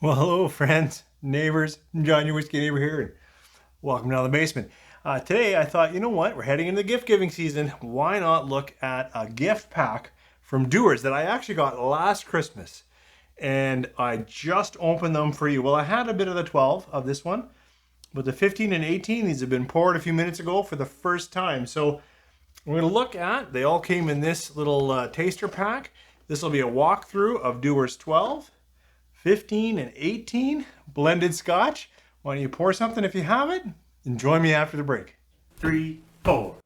Well, hello, friends, neighbors. John, your whiskey neighbor here, and welcome down the basement. Today, I thought, you know what? We're heading into the gift giving season. Why not look at a gift pack from Dewar's that I actually got last Christmas, and I just opened them for you. Well, I had a bit of the 12 of this one, but the 15 and 18, these have been poured a few minutes ago for the first time. So we're going to look at. They all came in this little taster pack. This will be a walkthrough of Dewar's 12. 15 and 18 blended Scotch. Why don't you pour something if you have it? And join me after the break. 3, 4.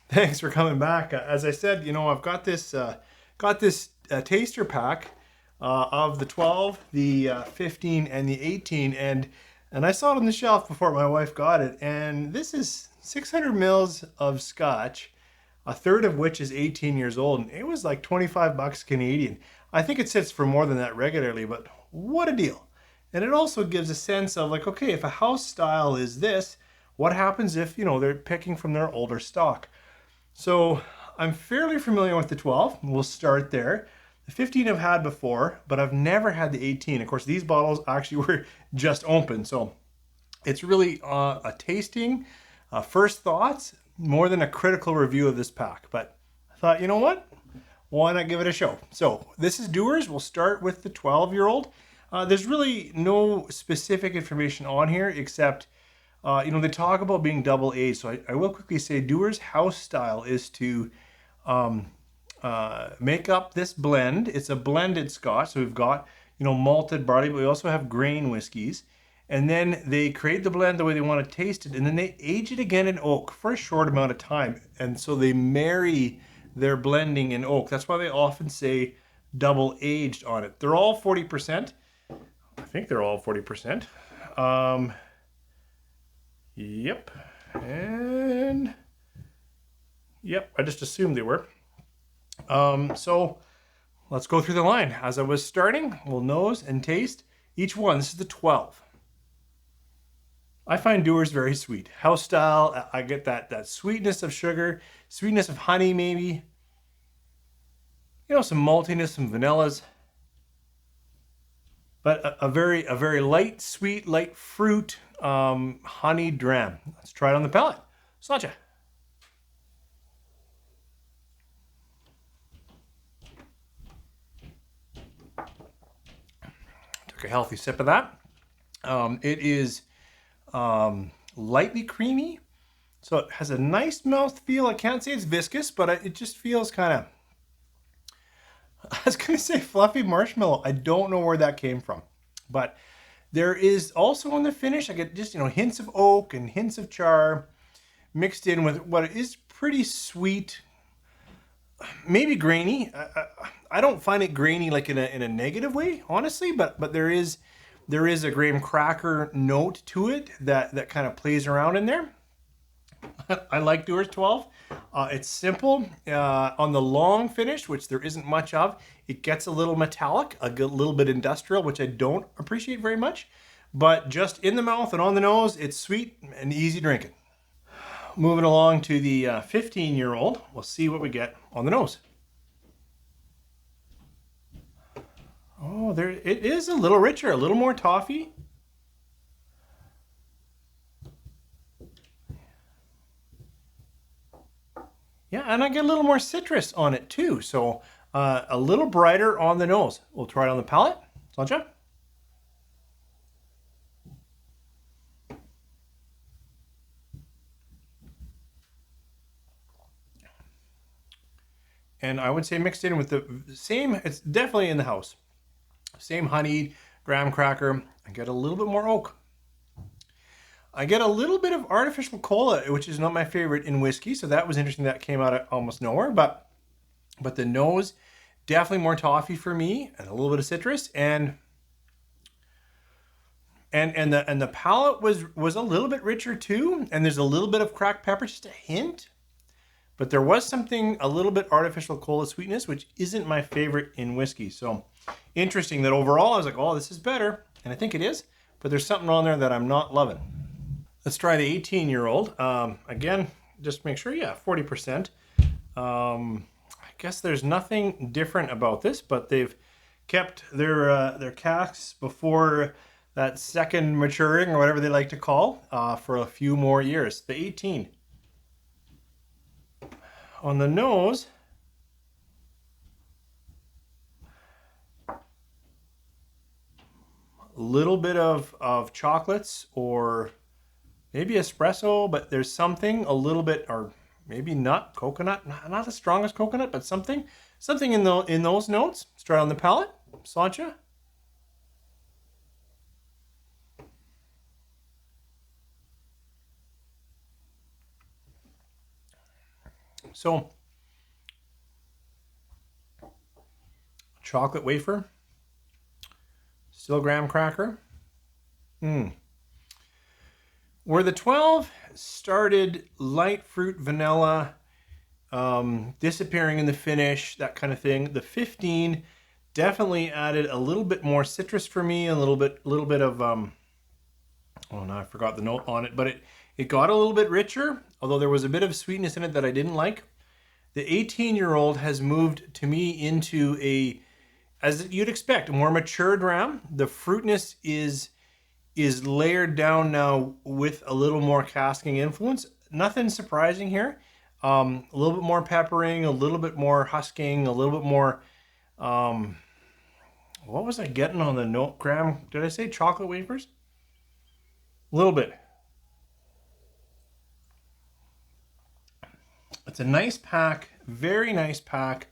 Thanks for coming back. As I said, I've got this taster pack of the 12, the 15, and the 18, and I saw it on the shelf before my wife got it. And this is 600 mils of Scotch, a third of which is 18 years old, and it was like 25 bucks Canadian. I think it sits for more than that regularly, but what a deal! And it also gives a sense of like, okay, if a house style is this, what happens if they're picking from their older stock? So I'm fairly familiar with the 12. We'll start there. The 15 I've had before, but I've never had the 18. Of course, these bottles actually were just open. So it's really a tasting, first thoughts, more than a critical review of this pack. But I thought, you know what? Why not give it a show? So this is Dewar's. We'll start with the 12-year-old. There's really no specific information on here except they talk about being double aged. So I will quickly say Dewar's house style is to make up this blend. It's a blended Scotch. So we've got, malted barley, but we also have grain whiskeys. And then they create the blend the way they want to taste it. And then they age it again in oak for a short amount of time. And so they marry their blending in oak. That's why they often say double aged on it. They're all 40%. I think they're all 40%. Yep. And yep, I just assumed they were. So let's go through the line. As I was starting, we'll nose and taste each one. This is the 12. I find Dewar's very sweet. House style, I get that sweetness of sugar, sweetness of honey maybe. Some maltiness, some vanillas. But a very light, sweet, light fruit, honey dram. Let's try it on the palate. Sláinte. Took a healthy sip of that. It is lightly creamy, so it has a nice mouth feel. I can't say it's viscous, but it just feels kind of, I was going to say fluffy marshmallow. I don't know where that came from, but there is also in the finish, I get just, hints of oak and hints of char mixed in with what is pretty sweet, maybe grainy. I don't find it grainy like in a negative way, honestly, but there is a graham cracker note to it that kind of plays around in there. I like Dewar's 12. It's simple. On the long finish, which there isn't much of, it gets a little metallic, a little bit industrial, which I don't appreciate very much. But just in the mouth and on the nose, it's sweet and easy drinking. Moving along to the 15-year-old, we'll see what we get on the nose. Oh, it is a little richer, a little more toffee. Yeah, and I get a little more citrus on it too, so a little brighter on the nose. We'll try it on the palate. Sláinte. And I would say mixed in with the same, it's definitely in the house. Same honey, graham cracker. I get a little bit more oak. I get a little bit of artificial cola, which is not my favorite in whiskey, so that was interesting. That came out of almost nowhere, but the nose, definitely more toffee for me, and a little bit of citrus, and the palate was a little bit richer too, and there's a little bit of cracked pepper, just a hint. But there was something a little bit artificial cola sweetness, which isn't my favorite in whiskey. So interesting that overall I was like, oh, this is better. And I think it is, but there's something on there that I'm not loving. Let's try the 18-year-old. Again, just make sure, yeah, 40%. I guess there's nothing different about this, but they've kept their casks before that second maturing, or whatever they like to call, for a few more years. The 18. On the nose, a little bit of chocolates or maybe espresso, but there's something a little bit, or maybe nut, coconut, not the strongest coconut, but something in those notes. Start on the palate, Sancha. So, chocolate wafer, still graham cracker. Where the 12 started light fruit, vanilla, disappearing in the finish, that kind of thing. The 15 definitely added a little bit more citrus for me, a little bit of oh no, I forgot the note on it, but it got a little bit richer, although there was a bit of sweetness in it that I didn't like. The 18-year-old has moved to me into a, as you'd expect, a more mature dram. The fruitness is layered down now with a little more casking influence. Nothing surprising here. A little bit more peppering, a little bit more husking, a little bit more, what was I getting on the note? Graham, did I say chocolate wafers? A little bit. It's a nice pack, very nice pack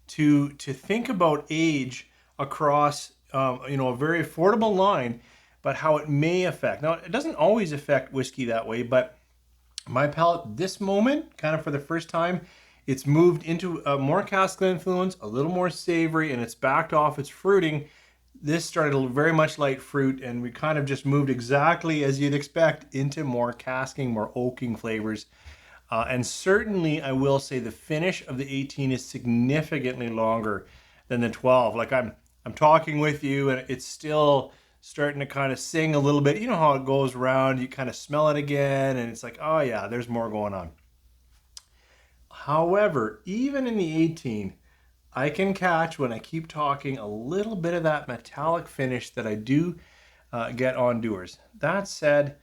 to think about age across, a very affordable line, but how it may affect. Now, it doesn't always affect whiskey that way, but my palate this moment, kind of for the first time, it's moved into a more cask influence, a little more savory, and it's backed off its fruiting. This started very much light fruit, and we kind of just moved exactly as you'd expect into more casking, more oaking flavors. And certainly, I will say the finish of the 18 is significantly longer than the 12. Like I'm talking with you, and it's still starting to kind of sing a little bit. You know how it goes around, you kind of smell it again, and it's like, oh yeah, there's more going on. However, even in the 18, I can catch, when I keep talking, a little bit of that metallic finish that I do get on Dewar's. That said,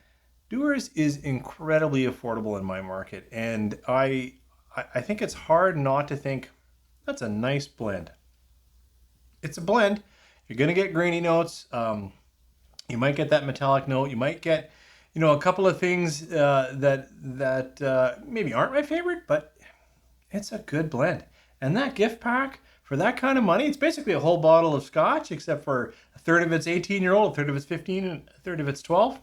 Dewar's is incredibly affordable in my market, and I think it's hard not to think that's a nice blend. It's a blend. You're going to get grainy notes. You might get that metallic note. You might get, a couple of things that maybe aren't my favorite, but it's a good blend. And that gift pack, for that kind of money, it's basically a whole bottle of Scotch, except for a third of it's 18-year-old, a third of it's 15, and a third of it's 12.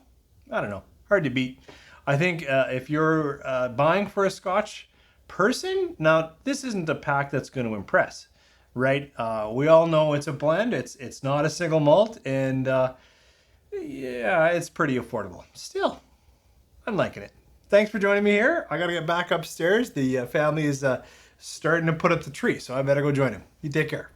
I don't know. Hard to beat. I think if you're buying for a Scotch person, now this isn't a pack that's going to impress, right? We all know it's a blend. It's not a single malt, and yeah, it's pretty affordable. Still, I'm liking it. Thanks for joining me here. I got to get back upstairs. The family is starting to put up the tree, so I better go join him. You take care.